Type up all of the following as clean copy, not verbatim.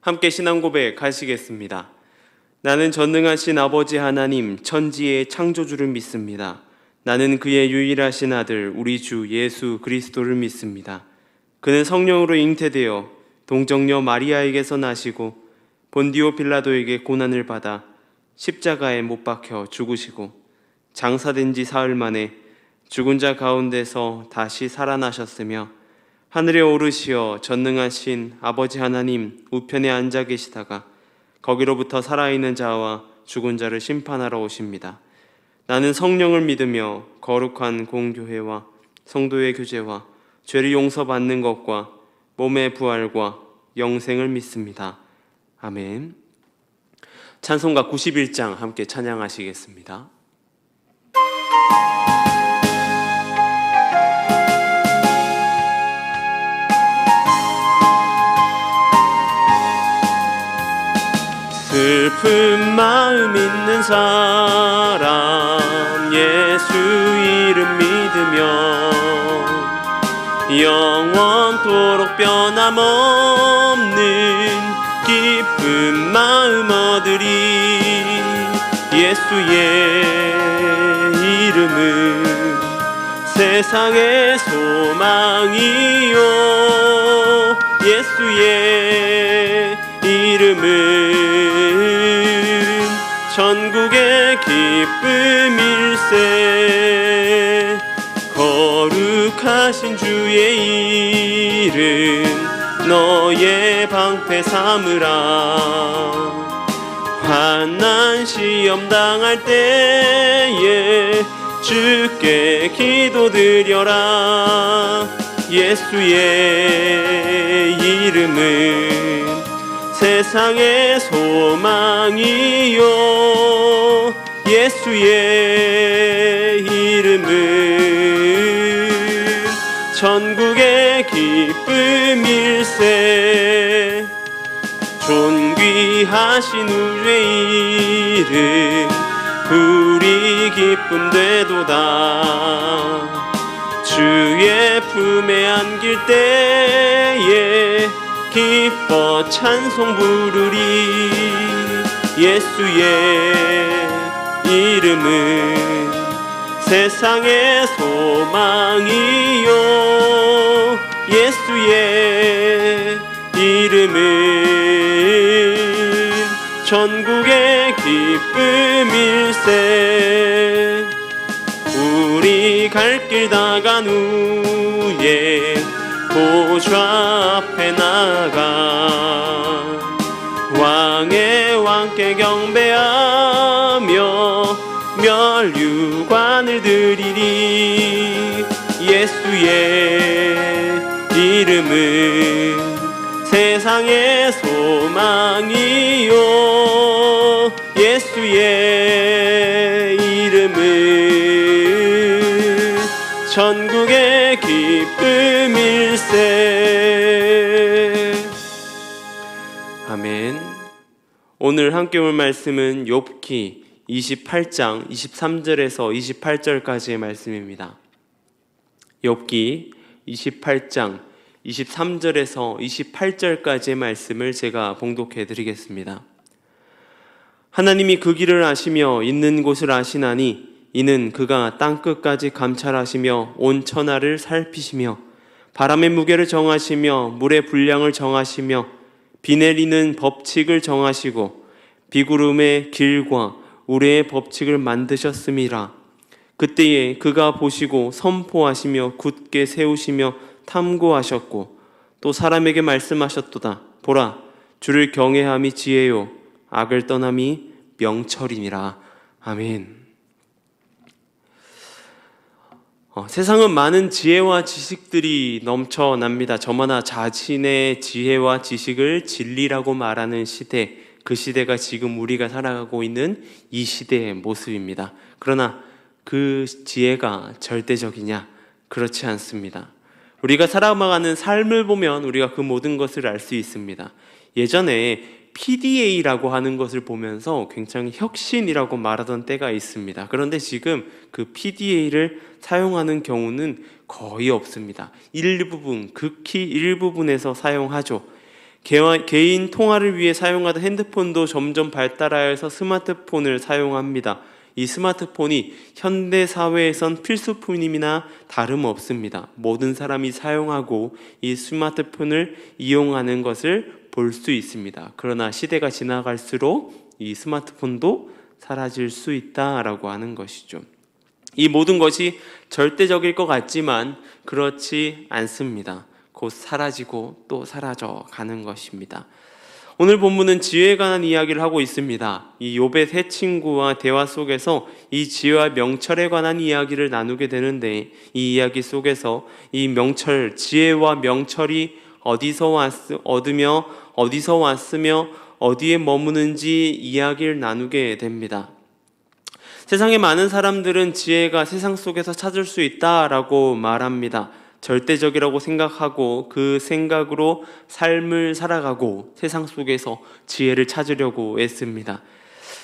함께 신앙 고백 하시겠습니다. 나는 전능하신 아버지 하나님 천지의 창조주를 믿습니다. 나는 그의 유일하신 아들 우리 주 예수 그리스도를 믿습니다. 그는 성령으로 잉태되어 동정녀 마리아에게서 나시고 본디오 빌라도에게 고난을 받아 십자가에 못 박혀 죽으시고 장사된 지 사흘 만에 죽은 자 가운데서 다시 살아나셨으며 하늘에 오르시어 전능하신 아버지 하나님 우편에 앉아 계시다가 거기로부터 살아있는 자와 죽은 자를 심판하러 오십니다. 나는 성령을 믿으며 거룩한 공교회와 성도의 교제와 죄를 용서받는 것과 몸의 부활과 영생을 믿습니다. 아멘. 찬송가 91장 함께 찬양하시겠습니다. 슬픈 마음 있는 사람 예수 이름 믿으며 영원토록 변함없는 기쁜 마음 얻으리. 예수의 이름은 세상의 소망이요 예수의 이름은 천국의 기쁨일세. 거룩하신 주의 이름 너의 방패 삼으라. 환난 시험 당할 때에 주께 기도드려라. 예수의 이름은 세상의 소망이요 예수의 이름은 천국의 기쁨일세. 존귀하신 우리의 이름 우리 기쁨 되도다. 주의 품에 안길 때에 기뻐 찬송 부르리. 예수의 이름은 세상의 소망이요 예수의 이름은 천국의 기쁨일세. 우리 갈 길 다 간 후에 보좌 앞에 나가 왕의 왕께 경배하며 멸류관을 드리리. 예수의 이름은 세상의 소망이요 예수의 이름은 천국의 기쁨일세. 아멘. 오늘 함께 볼 말씀은 욥기 28장 23절에서 28절까지의 말씀입니다. 욥기 28장 23절에서 28절까지의 말씀을 제가 봉독해 드리겠습니다. 하나님이 그 길을 아시며 있는 곳을 아시나니 이는 그가 땅끝까지 감찰하시며 온 천하를 살피시며 바람의 무게를 정하시며 물의 분량을 정하시며 비 내리는 법칙을 정하시고 비구름의 길과 우레의 법칙을 만드셨음이라. 그때에 그가 보시고 선포하시며 굳게 세우시며 탐구하셨고 또 사람에게 말씀하셨도다. 보라, 주를 경외함이 지혜요 악을 떠남이 명철이니라. 아멘. 세상은 많은 지혜와 지식들이 넘쳐납니다. 저마다 자신의 지혜와 지식을 진리라고 말하는 시대, 그 시대가 지금 우리가 살아가고 있는 이 시대의 모습입니다. 그러나 그 지혜가 절대적이냐? 그렇지 않습니다. 우리가 살아가는 삶을 보면 우리가 그 모든 것을 알 수 있습니다. 예전에 PDA라고 하는 것을 보면서 굉장히 혁신이라고 말하던 때가 있습니다. 그런데 지금 그 PDA를 사용하는 경우는 거의 없습니다. 일부분, 극히 일부분에서 사용하죠. 개인 통화를 위해 사용하던 핸드폰도 점점 발달하여서 스마트폰을 사용합니다. 이 스마트폰이 현대 사회에선 필수품이나 다름없습니다. 모든 사람이 사용하고 이 스마트폰을 이용하는 것을 볼 수 있습니다. 그러나 시대가 지나갈수록 이 스마트폰도 사라질 수 있다라고 하는 것이죠. 이 모든 것이 절대적일 것 같지만 그렇지 않습니다. 곧 사라지고 또 사라져 가는 것입니다. 오늘 본문은 지혜에 관한 이야기를 하고 있습니다. 이 욥의 세 친구와 대화 속에서 이 지혜와 명철에 관한 이야기를 나누게 되는데, 이 이야기 속에서 이 명철, 지혜와 명철이 어디서 왔으며 어디에 머무는지 이야기를 나누게 됩니다. 세상에 많은 사람들은 지혜가 세상 속에서 찾을 수 있다라고 말합니다. 절대적이라고 생각하고 그 생각으로 삶을 살아가고 세상 속에서 지혜를 찾으려고 애씁니다.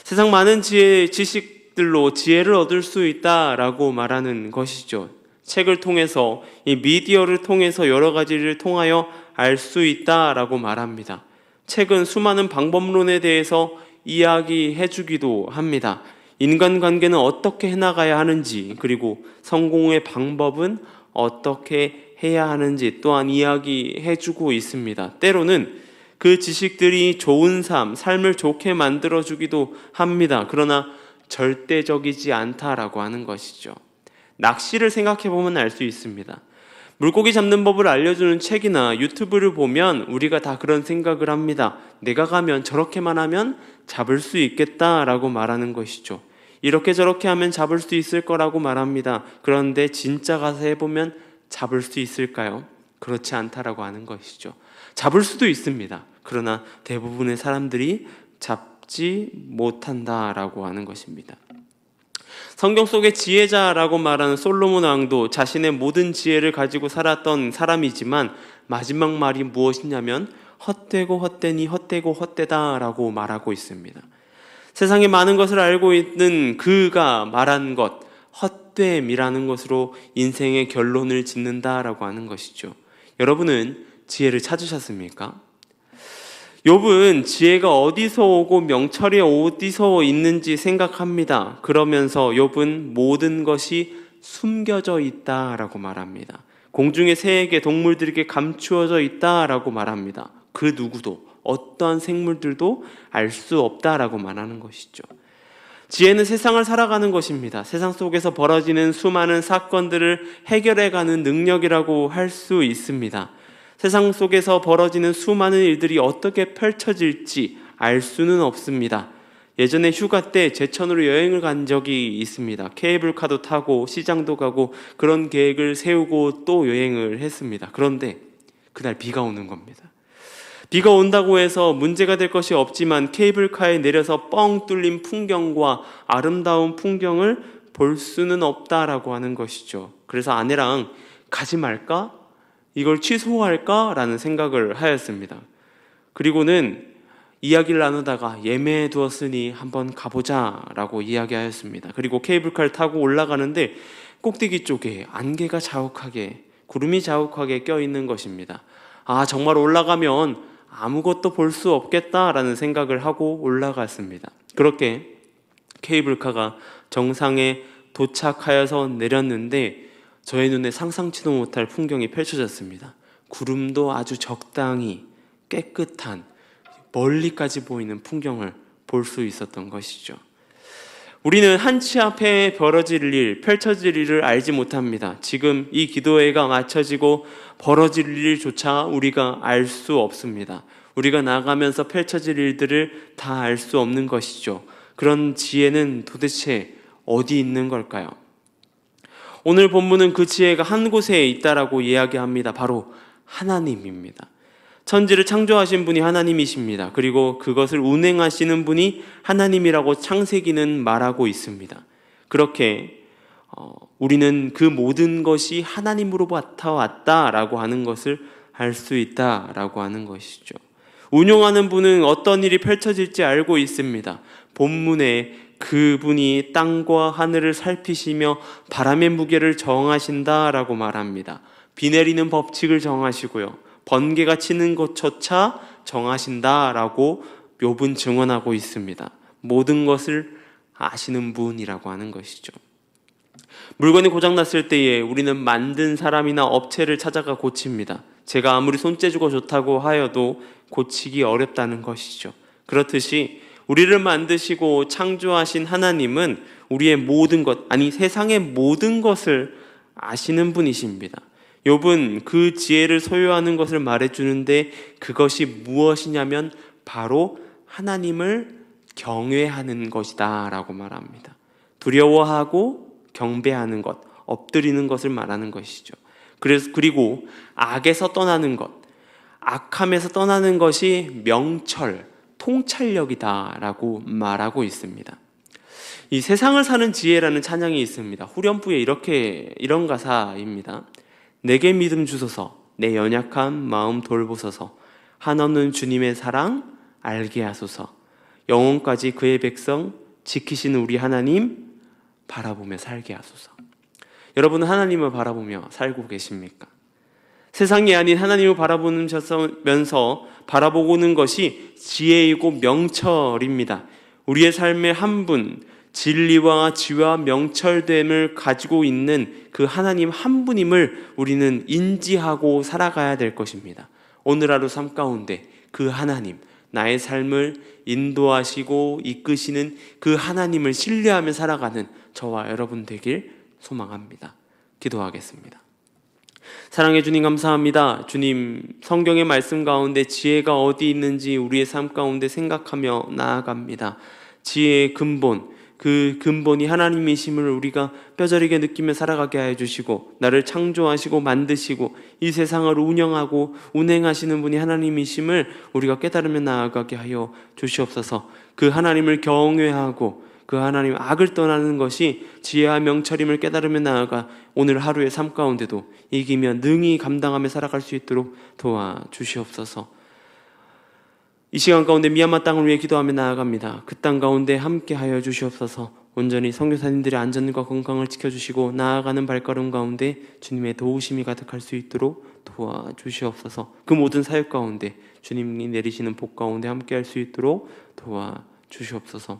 세상 많은 지식들로 지혜를 얻을 수 있다라고 말하는 것이죠. 책을 통해서, 이 미디어를 통해서 여러 가지를 통하여 알 수 있다라고 말합니다. 책은 수많은 방법론에 대해서 이야기해 주기도 합니다. 인간관계는 어떻게 해나가야 하는지, 그리고 성공의 방법은 어떻게 해야 하는지 또한 이야기해 주고 있습니다. 때로는 그 지식들이 좋은 삶을 좋게 만들어 주기도 합니다. 그러나 절대적이지 않다라고 하는 것이죠. 낚시를 생각해 보면 알 수 있습니다. 물고기 잡는 법을 알려주는 책이나 유튜브를 보면 우리가 다 그런 생각을 합니다. 내가 가면 저렇게만 하면 잡을 수 있겠다라고 말하는 것이죠. 이렇게 저렇게 하면 잡을 수 있을 거라고 말합니다. 그런데 진짜 가서 해보면 잡을 수 있을까요? 그렇지 않다라고 하는 것이죠. 잡을 수도 있습니다. 그러나 대부분의 사람들이 잡지 못한다라고 하는 것입니다. 성경 속의 지혜자라고 말하는 솔로몬 왕도 자신의 모든 지혜를 가지고 살았던 사람이지만 마지막 말이 무엇이냐면 헛되고 헛되니 헛되고 헛되다라고 말하고 있습니다. 세상에 많은 것을 알고 있는 그가 말한 것, 헛됨이라는 것으로 인생의 결론을 짓는다라고 하는 것이죠. 여러분은 지혜를 찾으셨습니까? 욥은 지혜가 어디서 오고 명철이 어디서 있는지 생각합니다. 그러면서 욥은 모든 것이 숨겨져 있다라고 말합니다. 공중의 새에게, 동물들에게 감추어져 있다라고 말합니다. 그 누구도, 어떠한 생물들도 알 수 없다라고 말하는 것이죠. 지혜는 세상을 살아가는 것입니다. 세상 속에서 벌어지는 수많은 사건들을 해결해가는 능력이라고 할 수 있습니다. 세상 속에서 벌어지는 수많은 일들이 어떻게 펼쳐질지 알 수는 없습니다. 예전에 휴가 때 제천으로 여행을 간 적이 있습니다. 케이블카도 타고 시장도 가고 그런 계획을 세우고 또 여행을 했습니다. 그런데 그날 비가 오는 겁니다. 비가 온다고 해서 문제가 될 것이 없지만 케이블카에 내려서 뻥 뚫린 풍경과 아름다운 풍경을 볼 수는 없다라고 하는 것이죠. 그래서 아내랑 가지 말까? 이걸 취소할까? 라는 생각을 하였습니다. 그리고는 이야기를 나누다가 예매해 두었으니 한번 가보자 라고 이야기하였습니다. 그리고 케이블카를 타고 올라가는데 꼭대기 쪽에 안개가 자욱하게, 구름이 자욱하게 껴있는 것입니다. 아, 정말 올라가면 아무것도 볼 수 없겠다라는 생각을 하고 올라갔습니다. 그렇게 케이블카가 정상에 도착하여서 내렸는데 저의 눈에 상상치도 못할 풍경이 펼쳐졌습니다. 구름도 아주 적당히 깨끗한 멀리까지 보이는 풍경을 볼 수 있었던 것이죠. 우리는 한치 앞에 벌어질 일, 펼쳐질 일을 알지 못합니다. 지금 이 기도회가 마쳐지고 벌어질 일조차 우리가 알 수 없습니다. 우리가 나가면서 펼쳐질 일들을 다 알 수 없는 것이죠. 그런 지혜는 도대체 어디 있는 걸까요? 오늘 본문은 그 지혜가 한 곳에 있다라고 이야기합니다. 바로 하나님입니다. 천지를 창조하신 분이 하나님이십니다. 그리고 그것을 운행하시는 분이 하나님이라고 창세기는 말하고 있습니다. 그렇게 우리는 그 모든 것이 하나님으로부터 왔다라고 하는 것을 알 수 있다라고 하는 것이죠. 운용하는 분은 어떤 일이 펼쳐질지 알고 있습니다. 본문에 그분이 땅과 하늘을 살피시며 바람의 무게를 정하신다라고 말합니다. 비 내리는 법칙을 정하시고요. 번개가 치는 것조차 정하신다라고 욥은 증언하고 있습니다. 모든 것을 아시는 분이라고 하는 것이죠. 물건이 고장났을 때에 우리는 만든 사람이나 업체를 찾아가 고칩니다. 제가 아무리 손재주가 좋다고 하여도 고치기 어렵다는 것이죠. 그렇듯이 우리를 만드시고 창조하신 하나님은 우리의 모든 것, 아니 세상의 모든 것을 아시는 분이십니다. 욥은 그 지혜를 소유하는 것을 말해주는데 그것이 무엇이냐면 바로 하나님을 경외하는 것이다 라고 말합니다. 두려워하고 경배하는 것, 엎드리는 것을 말하는 것이죠. 그리고 악에서 떠나는 것, 악함에서 떠나는 것이 명철, 통찰력이다 라고 말하고 있습니다. 이 세상을 사는 지혜라는 찬양이 있습니다. 후렴부에 이런 가사입니다. 내게 믿음 주소서, 내 연약한 마음 돌보소서, 한없는 주님의 사랑 알게 하소서, 영혼까지 그의 백성 지키시는 우리 하나님 바라보며 살게 하소서. 여러분은 하나님을 바라보며 살고 계십니까? 세상이 아닌 하나님을 바라보면서 바라보고는 것이 지혜이고 명철입니다. 우리의 삶의 한 분, 진리와 지혜와 명철됨을 가지고 있는 그 하나님 한 분임을 우리는 인지하고 살아가야 될 것입니다. 오늘 하루 삶 가운데 그 하나님, 나의 삶을 인도하시고 이끄시는 그 하나님을 신뢰하며 살아가는 저와 여러분 되길 소망합니다. 기도하겠습니다. 사랑해 주님 감사합니다. 주님, 성경의 말씀 가운데 지혜가 어디 있는지 우리의 삶 가운데 생각하며 나아갑니다. 지혜의 근본, 그 근본이 하나님이심을 우리가 뼈저리게 느끼며 살아가게 해주시고, 나를 창조하시고 만드시고 이 세상을 운영하고 운행하시는 분이 하나님이심을 우리가 깨달으며 나아가게 하여 주시옵소서. 그 하나님을 경외하고 그 하나님 악을 떠나는 것이 지혜와 명철임을 깨달으며 나아가 오늘 하루의 삶 가운데도 이기며 능히 감당하며 살아갈 수 있도록 도와주시옵소서. 이 시간 가운데 미얀마 땅을 위해 기도하며 나아갑니다. 그 땅 가운데 함께하여 주시옵소서. 온전히 선교사님들의 안전과 건강을 지켜주시고 나아가는 발걸음 가운데 주님의 도우심이 가득할 수 있도록 도와주시옵소서. 그 모든 사역 가운데 주님이 내리시는 복 가운데 함께할 수 있도록 도와주시옵소서.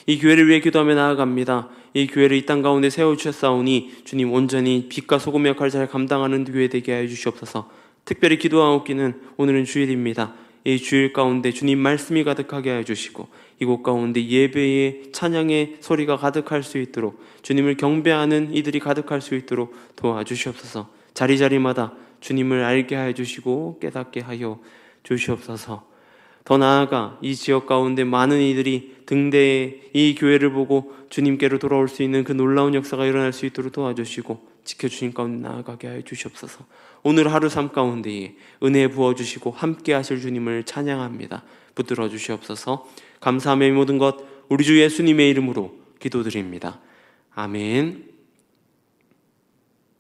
이 교회를 위해 기도하며 나아갑니다. 이 교회를 이 땅 가운데 세워주셨사오니 주님 온전히 빛과 소금의 역할을 잘 감당하는 교회 되게 하여 주시옵소서. 특별히 기도하옵기는 오늘은 주일입니다. 이 주일 가운데 주님 말씀이 가득하게 하여 주시고 이곳 가운데 예배의 찬양의 소리가 가득할 수 있도록 주님을 경배하는 이들이 가득할 수 있도록 도와주시옵소서. 자리자리마다 주님을 알게 하여 주시고 깨닫게 하여 주시옵소서. 더 나아가 이 지역 가운데 많은 이들이 등대에 이 교회를 보고 주님께로 돌아올 수 있는 그 놀라운 역사가 일어날 수 있도록 도와주시고 지켜주신 가운데 나아가게 하여 주시옵소서. 오늘 하루 삶 가운데에 은혜 부어주시고 함께 하실 주님을 찬양합니다. 붙들어 주시옵소서. 감사하며 이 모든 것 우리 주 예수님의 이름으로 기도드립니다. 아멘.